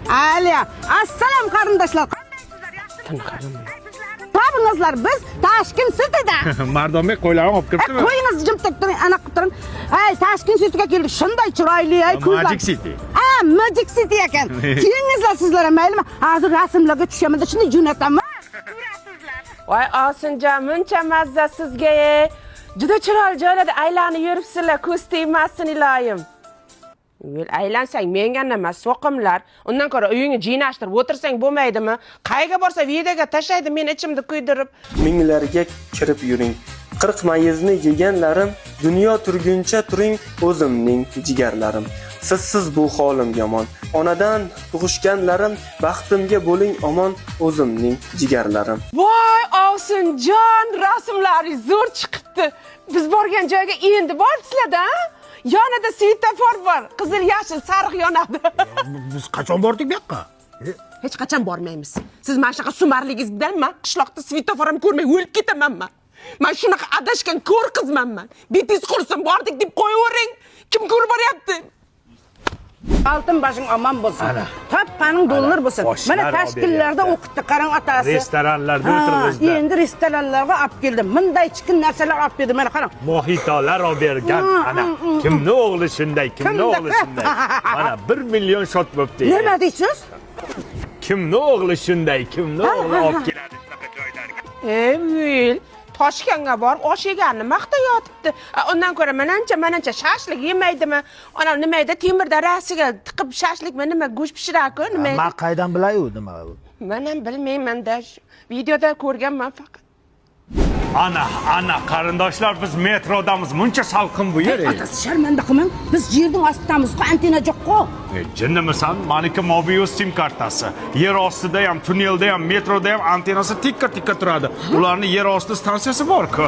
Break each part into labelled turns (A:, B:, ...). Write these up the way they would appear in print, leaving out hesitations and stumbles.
A: Aliya, assalom qarindoshlar. Tabingizlar biz Tashkent City'da.
B: Mardonbek qo'ylarni olib kiribdimi?
A: Qo'yingizni jim turing, ana qilib turing. Ay, Tashkent City'ga keldik. Shunday chiroyli, ay ko'zlar.
B: Magic City.
A: Magic City ekan. Kelingizlar sizlar ham, maylimi? Hozir rasmlarga tushaman, shunday jo'nataman.
C: Voy Osinjon, muncha mazza sizga. Juda chiroyli joylarda aylanib yuribsizlar, ko'z tegmasin iloyim. Vel aylansang menga nima so'qimlar. Undan ko'ra uyingni jinashtirib o'tirsang bo'lmaydimi? Qayga borsa videoga tashlaydi meni ichimda kuydirib.
D: Minglarga kirib yuring. 40 mayizni yeganlarim, dunyo turguncha turing o'zimning jigarlarim. Sizsiz bu holim yomon. Onadan tug'ishganlarim, baxtimga bo'ling omon o'zimning jigarlarim.
C: Voy Osinjon, rasmlaringiz zo'r chiqibdi. Biz borgan joyga endi boribsizlar-da? Yonida svetofor bor, qizil, yashil, sariq yonadi.
B: Biz qachon bordik bu yoqqa?
C: Hech qachon bormaymiz. Siz mana shunaqa sumarligingiz bilan men qishloqda svetofor ham ko'rmay o'lib ketamanman. Men shunaqa adashgan ko'r qizmanman. Betingiz qursin, bordik deb qo'yavering. Kim ko'rib boryapti?
A: Altın başın aman bo'lsin. Tappaning dollar bo'lsin. Mana tashkillarda o'qitdi, qarang otasi.
B: Restoranlarda o'tirg'izdi.
A: Endi restoranlarga olib keldim. Bunday chiqin narsalar olib berdi. Mana qarang.
B: Mohitolar olib bergan. Ana kimni o'g'li shunday, kimni o'g'li shunday. Mana 1 million shot bo'pti.
A: Nima deysiz?
B: Kimni o'g'li shunday, kimni o'g'li olib keladi shunaqa joylarga.
C: Ey, Toshkentga borib osh yeganini maqtayotibdi. Undan ko'ra manancha shashlik yemaydimi? Ona nima edi? Temirda rasiga tiqib shashlikmi nima go'sht pishiraku nima?
E: Men qaydan bilay-u nima u?
C: Men ham bilmayman-da. Videoda ko'rganman faqat.
B: Ana qarindoshlar biz metrodamiz. Muncha salqin bu yer.
A: Otasi sharmanda qilmang. Biz yerning ostidamiz-ku, antena yo'q-ku.
B: Jinnimisan? Maniki Mobius sim kartasi. Yer ostida ham, tunnelda ham, metroda ham antenasi tikka turadi. Ularning yer osti stansiyasi bor-ku.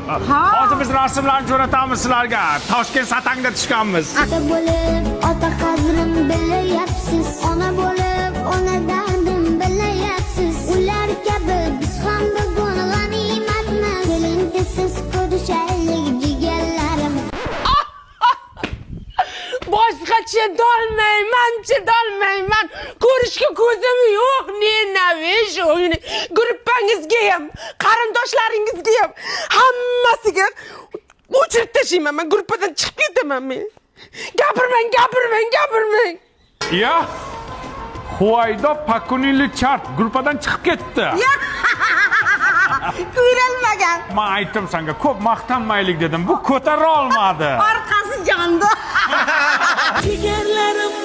B: Hozir biz rasmlarni jo'natamiz sizlarga. Toshkent satanga tushganmiz.
F: Ota bo'lib, ota qadrim bilayapsiz. Ona bo'lib, ona dardim bilayapsiz. Ular kabi biz ham bugun g'animatmiz. Keling siz ko'rishaylik jigarlarim.
C: Boshqacha chidolmayman. Ko'rishga ko'zim yo'q. Nenavish o'yini. Gruppangizga ham, qarindoshlaringizga ham hammasiga o'chirib tashlayman. Men gruppadan chiqib ketaman men. Gapirmang.
B: Ya. Huvaydo Pakunili chart gruppadan chiqib ketdi.
A: Ko'rilmagan.
B: Men aytdim senga, ko'p maqtanmaylik dedim. Bu ko'tara olmadi.
A: Orqasi jondi.
F: Jigarlarim